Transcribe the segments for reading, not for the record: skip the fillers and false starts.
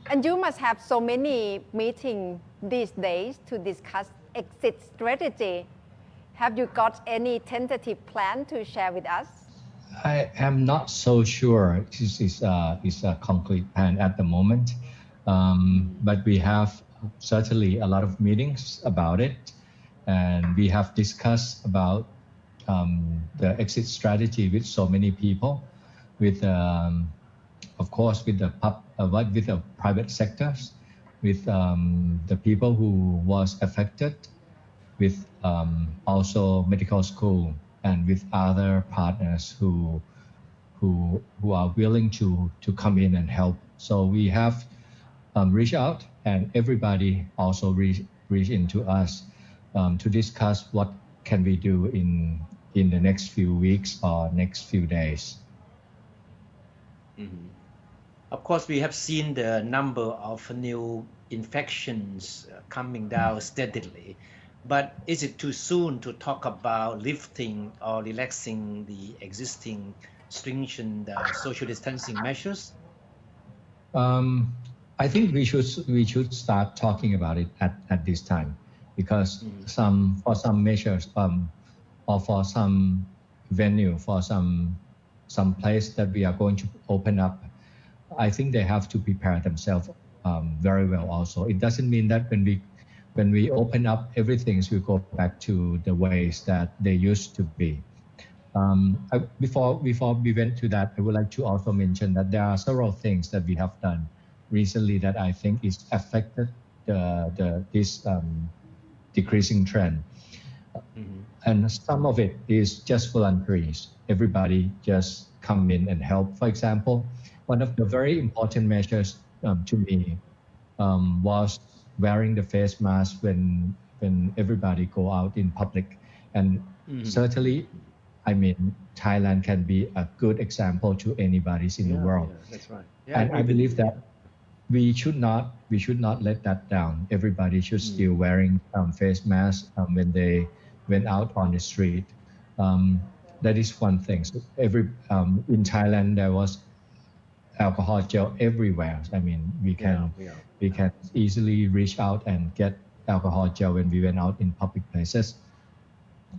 And you must have so many meetings these days to discuss exit strategy. Have you got any tentative plan to share with us? I am not so sure this is a concrete plan at the moment, but we have certainly a lot of meetings about it, and we have discussed about the exit strategy with so many people, with of course with the private sectors, with the people who was affected, with also medical school, and with other partners who are willing to come in and help. So we have reached out, and everybody also reach into us to discuss what can we do in the next few weeks or next few days. Mm-hmm. Of course, we have seen the number of new infections coming down steadily. But is it too soon to talk about lifting or relaxing the existing stringent social distancing measures? I think we should start talking about it at this time, because for some measures or for some venue, for some place that we are going to open up, I think they have to prepare themselves very well also. It doesn't mean that when we open up, everything will go back to the ways that they used to be. Before we went to that, I would like to also mention that there are several things that we have done recently that I think is affected this decreasing trend. And some of it is just voluntaries. Everybody just come in and help. For example, one of the very important measures to me was wearing the face mask when everybody go out in public. And certainly, I mean, Thailand can be a good example to anybody in the world. Yeah, that's right. Yeah, and I believe that we should not let that down. Everybody should still wearing face masks when they went out on the street. That is one thing. So in Thailand there was alcohol gel everywhere. I mean, we can easily reach out and get alcohol gel when we went out in public places.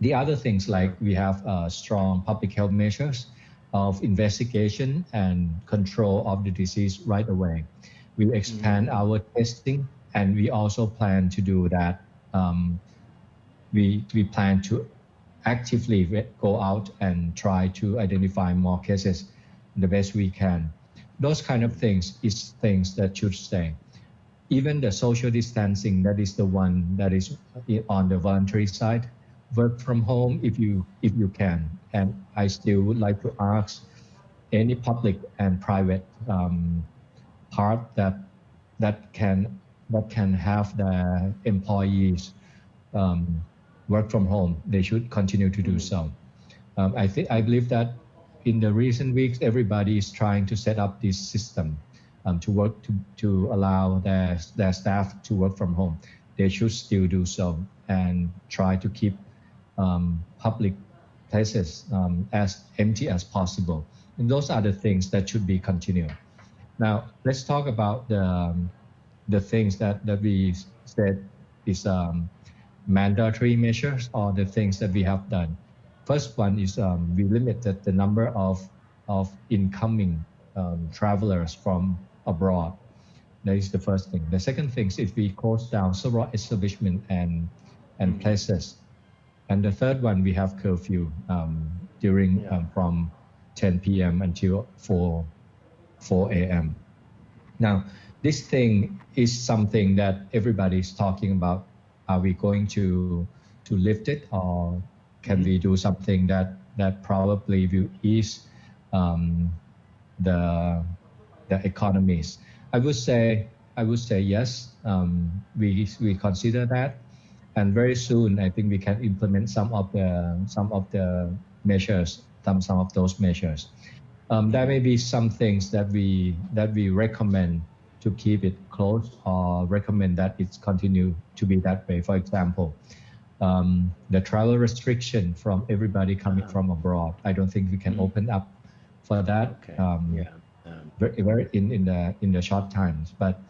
The other things, like we have strong public health measures of investigation and control of the disease right away. We expand our testing, and we also plan to do that. We plan to actively go out and try to identify more cases the best we can. Those kind of things is things that should stay. Even the social distancing, that is the one that is on the voluntary side. Work from home if you can. And I still would like to ask any public and private part that can have the employees work from home. They should continue to do so. I believe that in the recent weeks, everybody is trying to set up this system to work to allow their staff to work from home. They should still do so and try to keep public places as empty as possible. And those are the things that should be continued. Now, let's talk about the things that we said is mandatory measures, or the things that we have done. First one is we limited the number of incoming travelers from abroad. That is the first thing. The second thing is we closed down several establishments and places. And the third one, we have curfew during from 10 p.m. until 4 a.m. Now, this thing is something that everybody is talking about. Are we going to lift it, or can we do something that probably will ease the economies? I would say yes. We consider that, and very soon I think we can implement some of the measures, some of those measures. There may be some things that we recommend to keep it closed, or recommend that it's continue to be that way. For example, the travel restriction from everybody coming from abroad. I don't think we can open up for that. very in the short times. But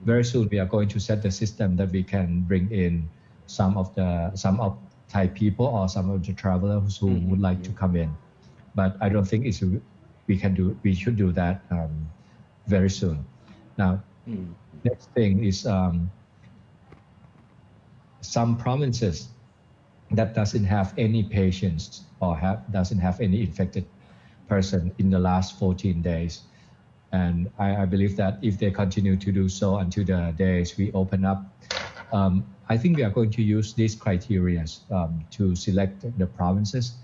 very soon we are going to set the system that we can bring in some of Thai people or some of the travelers who would like to come in. But I don't think we should do that very soon. Now, next thing is some provinces that doesn't have any patients or doesn't have any infected person in the last 14 days. And I believe that if they continue to do so until the days we open up, I think we are going to use these criteria to select the provinces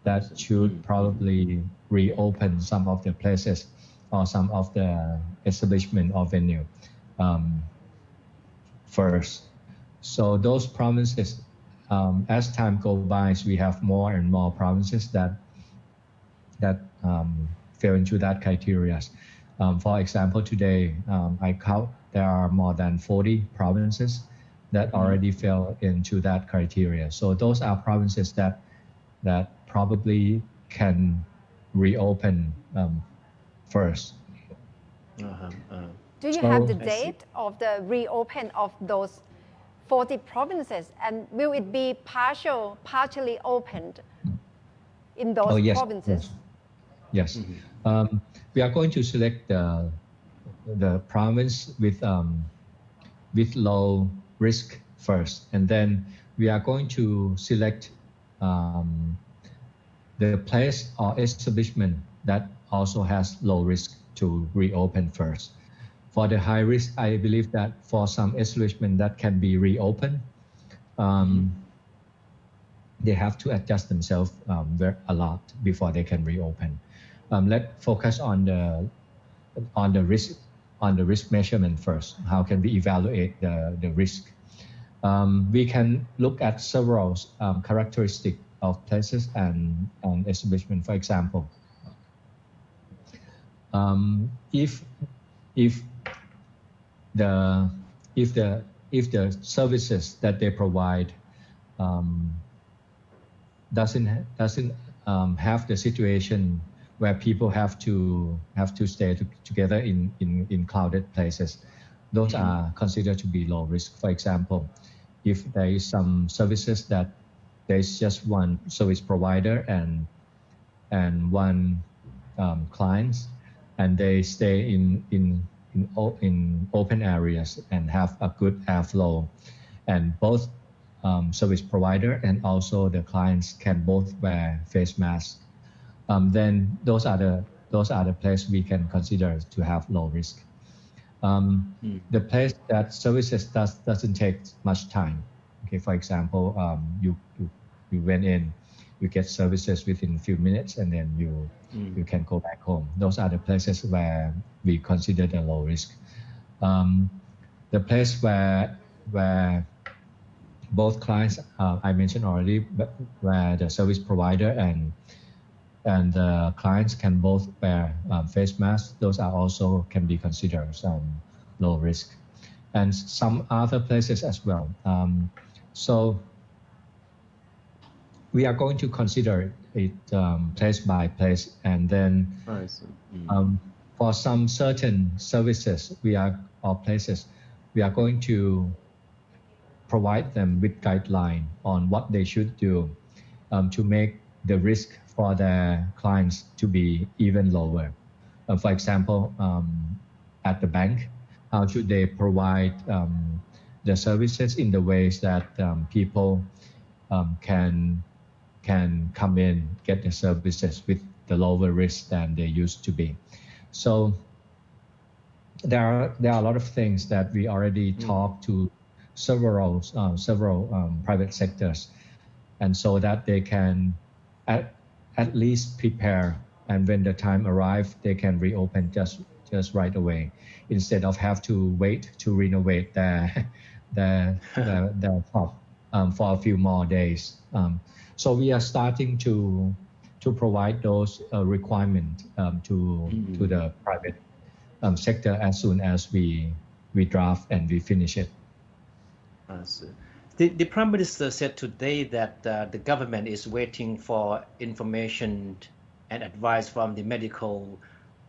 that should probably reopen some of the places or some of the establishment or venue first. So those provinces, as time goes by, we have more and more provinces that fall into that criteria. For example, today I count there are more than 40 provinces that already fell into that criteria. So those are provinces that probably can reopen first. Do you have the date of the reopen of those 40 provinces, and will it be partially opened in those provinces? Yes. We are going to select the province with low risk first, and then we are going to select the place or establishment that also has low risk to reopen first. For the high risk, I believe that for some establishment that can be reopened, they have to adjust themselves a lot before they can reopen. Let's focus on the risk measurement first. How can we evaluate the risk? We can look at several characteristics of places and establishment. For example, if the services that they provide doesn't have the situation where people have to stay together in crowded places, those are considered to be low risk. For example, if there is some services that there's just one service provider and one clients, and they stay in open areas and have a good airflow, and both service provider and also the clients can both wear face masks, then those are the place we can consider to have low risk. The place that services doesn't take much time. Okay, for example, you went in, you get services within a few minutes, and then you can go back home. Those are the places where we consider the low risk. The place where both clients, I mentioned already, where the service provider and the clients can both wear face masks, those are also can be considered low risk, and some other places as well. So we are going to consider it place by place, and then for some certain services or places, we are going to provide them with guideline on what they should do to make the risk for their clients to be even lower. For example, at the bank, how should they provide the services in the ways that people can come in, get the services with the lower risk than they used to be. So there are a lot of things that we already talked to several private sectors, and so that they can at least prepare, and when the time arrives, they can reopen just right away, instead of have to wait to renovate their shop for a few more days. So we are starting to provide those requirements to the private sector as soon as we draft and we finish it. The Prime Minister said today that the government is waiting for information and advice from the medical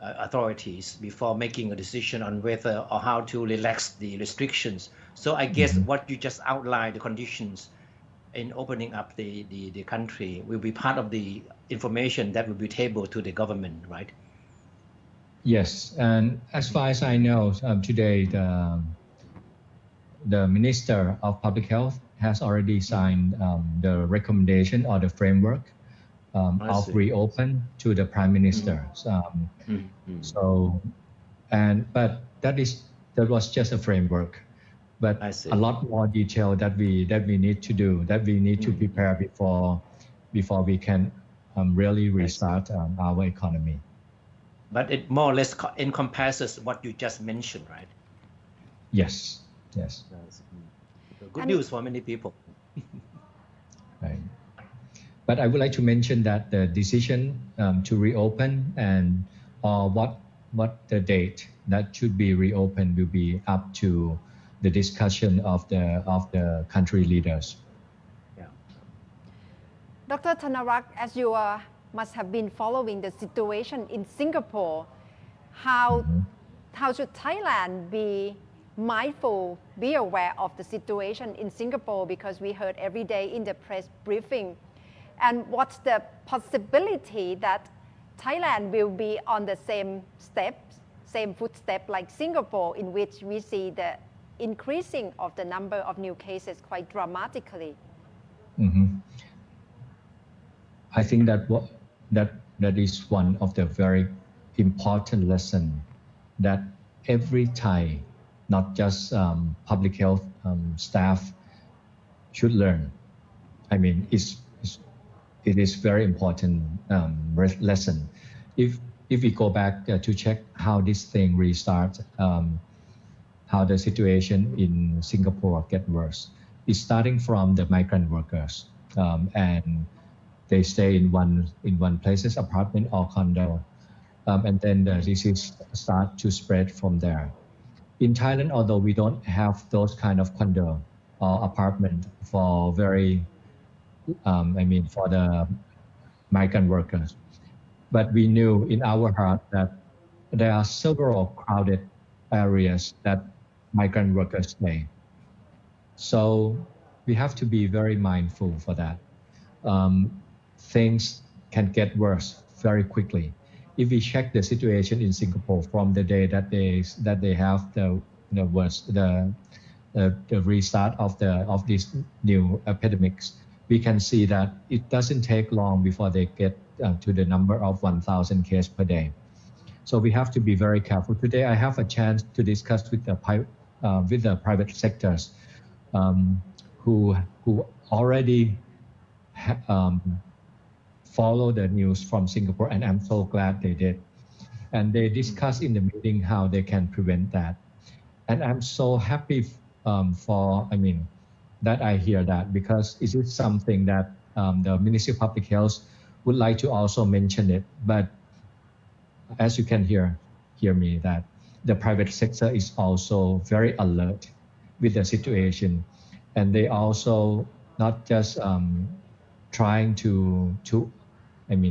authorities before making a decision on whether or how to relax the restrictions. So I guess what you just outlined, the conditions in opening up the country, will be part of the information that will be tabled to the government, right? Yes, and as far as I know, today the Minister of Public Health has already signed the recommendation or the framework of reopen to the Prime Minister. But that was just a framework. But a lot more detail that we need to do, that we need to prepare before we can really restart our economy. But it more or less encompasses what you just mentioned, right? Yes. Good news for many people. Right. But I would like to mention that the decision to reopen and what the date that should be reopened will be up to the discussion of the country leaders. Yeah. Dr. Thanarak, as you must have been following the situation in Singapore, how should Thailand be mindful, be aware of the situation in Singapore, because we heard every day in the press briefing, and what's the possibility that Thailand will be on the same footstep like Singapore, in which we see the increasing of the number of new cases quite dramatically? I think that is one of the very important lessons that every Thai, not just public health staff, should learn. I mean, it is very important lesson. If we go back to check how this thing restarts, how the situation in Singapore get worse, it's starting from the migrant workers, and they stay in one places, apartment or condo, and then the disease start to spread from there. In Thailand, although we don't have those kind of condo or apartment for for the migrant workers, but we knew in our heart that there are several crowded areas that migrant workers stay. So we have to be very mindful for that. Things can get worse very quickly. If we check the situation in Singapore from the day that they have the restart of these new epidemics, we can see that it doesn't take long before they get to the number of 1,000 cases per day. So we have to be very careful. Today I have a chance to discuss with the private sectors who already follow the news from Singapore, and I'm so glad they did. And they discussed in the meeting how they can prevent that. And I'm so happy that I hear that, because it is something that the Ministry of Public Health would like to also mention it. But as you can hear me, that the private sector is also very alert with the situation, and they also not just trying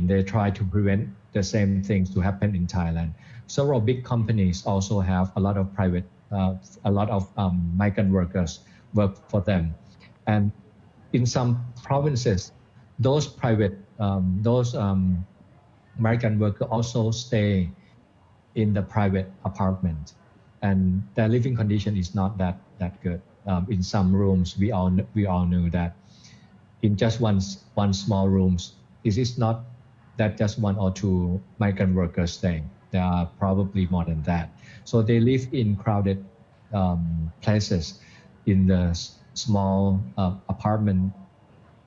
they try to prevent the same things to happen in Thailand. Several big companies also have a lot of migrant workers work for them, and in some provinces, those migrant workers also stay in the private apartment, and their living condition is not that good. In some rooms, we all knew that in just one small rooms, it is not that just one or two migrant workers staying. There are probably more than that. So they live in crowded places in the small apartment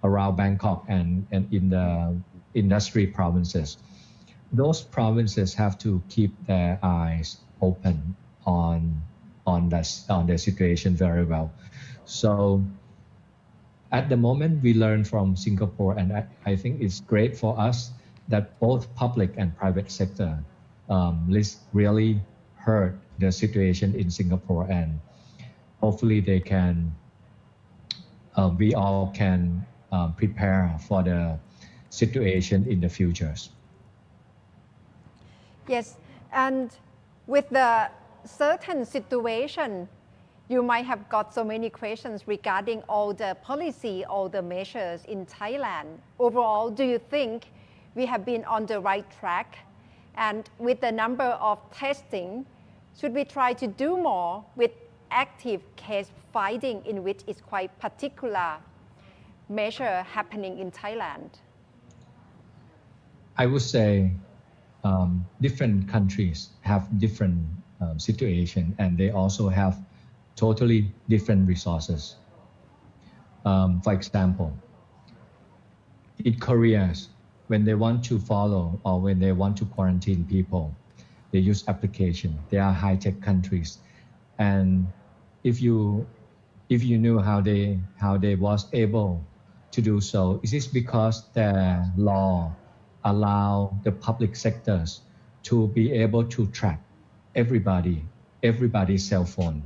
around Bangkok and in the industry provinces. Those provinces have to keep their eyes open on the situation very well. So at the moment, we learn from Singapore, and I think it's great for us that both public and private sector really heard the situation in Singapore, and hopefully we all can prepare for the situation in the futures. Yes, And with the certain situation, you might have got so many questions regarding all the policy, all the measures in Thailand. Overall, do you think we have been on the right track? And with the number of testing, should we try to do more with active case finding, in which is quite particular measure happening in Thailand? I would say different countries have different situation, and they also have totally different resources. For example, in Korea, when they want to follow or when they want to quarantine people, they use application. They are high-tech countries, and if you knew how they was able to do so, it is because their law allow the public sectors to be able to track everybody's cell phone.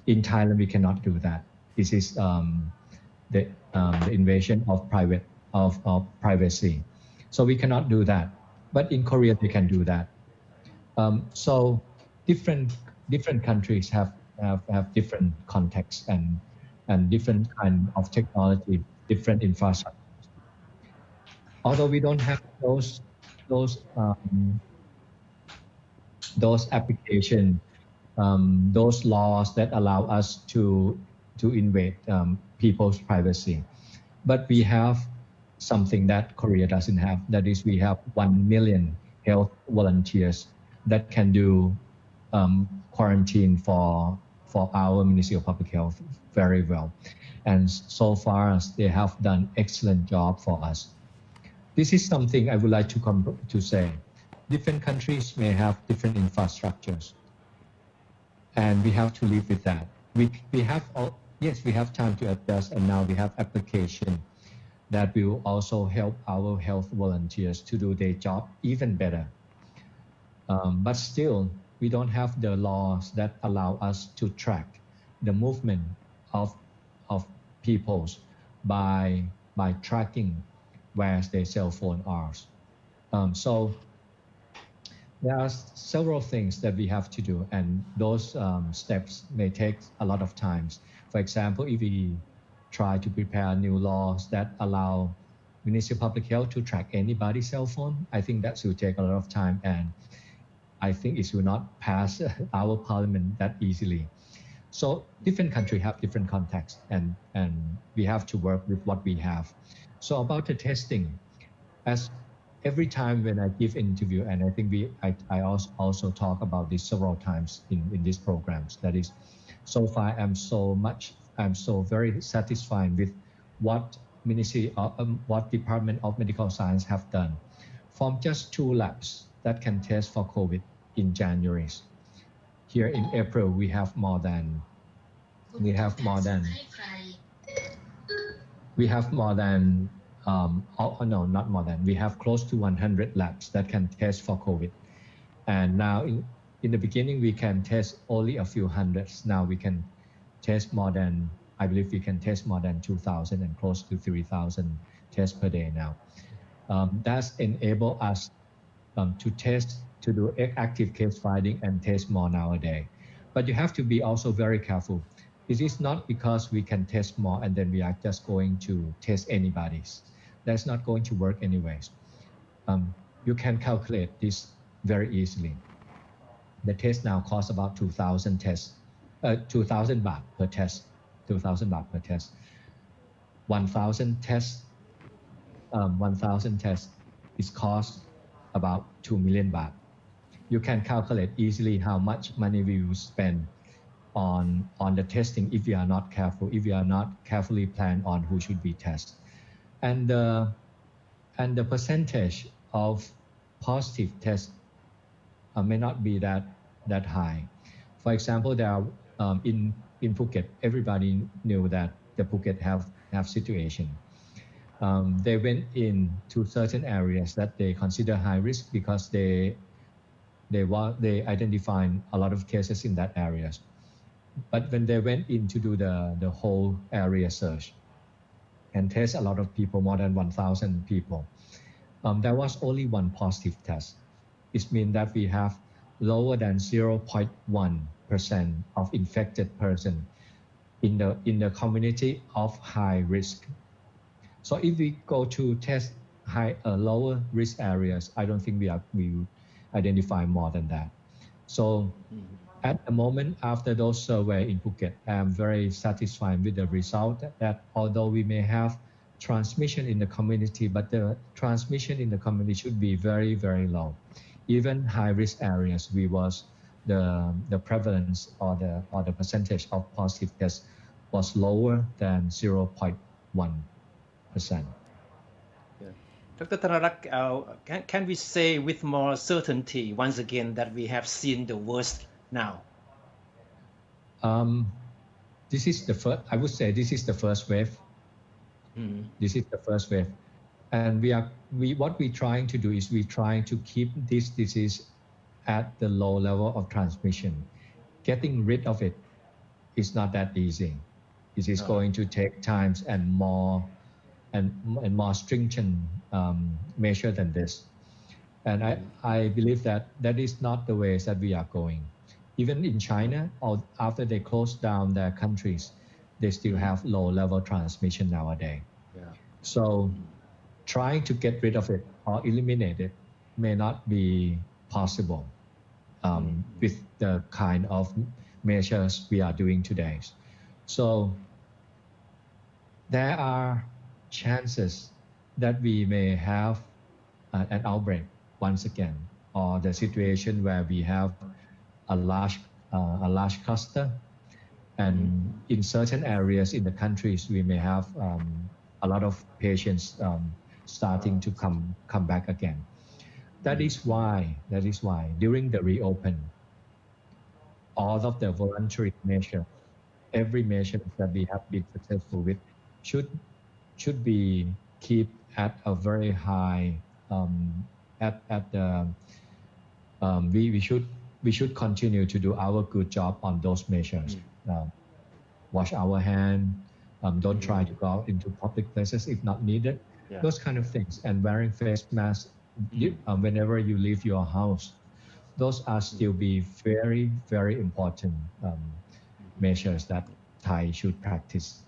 In Thailand, we cannot do that. This is the invasion of privacy. So we cannot do that. But in Korea, they can do that. So different countries have different contexts and different kind of technology, different infrastructure. Although we don't have those applications, those laws that allow us to invade people's privacy, but we have something that Korea doesn't have. That is, we have 1 million health volunteers that can do quarantine for our Ministry of Public Health very well, and so far they have done excellent job for us. This is something I would like to say. Different countries may have different infrastructures, and we have to live with that. We have time to adjust, and now we have application that will also help our health volunteers to do their job even better. But still, we don't have the laws that allow us to track the movement of peoples by tracking where their cell phone are. So there are several things that we have to do, and those steps may take a lot of time. For example, if we try to prepare new laws that allow Ministry of Public Health to track anybody's cell phone, I think that will take a lot of time, and I think it will not pass our parliament that easily. So different countries have different contexts, and we have to work with what we have. So about the testing, as every time when I give interview, and I think I also talk about this several times in these programs, that is, so far I'm so very satisfied with what what Department of Medical Science have done. From just 2 labs that can test for COVID in January. Here in April, we have more than we have more than we have close to 100 labs that can test for COVID. And now in the beginning, we can test only a few hundreds. Now we can test more than, I believe we can test more than 2,000 and close to 3,000 tests per day now. That's enable us to do active case finding and test more nowadays. But you have to be also very careful. It is not because we can test more and then we are just going to test anybody's. That's not going to work anyways. You can calculate this very easily. The test now costs about 2,000 tests, 2,000 baht per test, 2,000 baht per test. 1,000 tests, 1,000 tests is cost about 2 million baht. You can calculate easily how much money we will spend on the testing if we are not careful, if we are not carefully planned on who should be tested. And the percentage of positive tests may not be that high. For example, there are in Phuket, everybody knew that the Phuket have situation. They went into certain areas that they consider high risk because they identified a lot of cases in that areas. But when they went in to do the whole area search and test a lot of people, more than 1,000 people, there was only 1 positive test. It means that we have lower than 0.1% of infected person in the community of high risk. So if we go to test lower risk areas, I don't think we would identify more than that. So at the moment, after those survey in Phuket, I'm very satisfied with the result that although we may have transmission in the community, but the transmission in the community should be very, very low. Even high risk areas, the prevalence or the percentage of positive tests was lower than 0.1%. Dr. Thanarak, can we say with more certainty once again that we have seen the worst now? This is the first. I would say this is the first wave. This is the first wave, and what we're trying to do is we're trying to keep this disease at the low level of transmission. Getting rid of it is not that easy. It is going to take time and more stringent measure than this. And I believe that is not the way that we are going. Even in China, after they closed down their countries, they still have low-level transmission nowadays. So trying to get rid of it or eliminate it may not be possible with the kind of measures we are doing today. So there are chances that we may have an outbreak once again, or the situation where we have a large cluster, and in certain areas in the countries we may have a lot of patients starting to come back again. That is why during the reopen, all of the voluntary measures, every measure that we have been successful with, should be keep at a very high we should continue to do our good job on those measures. Wash our hands, don't try to go out into public places if not needed. Those kind of things, and wearing face masks whenever you leave your house. Those are still be very, very important measures that Thai should practice.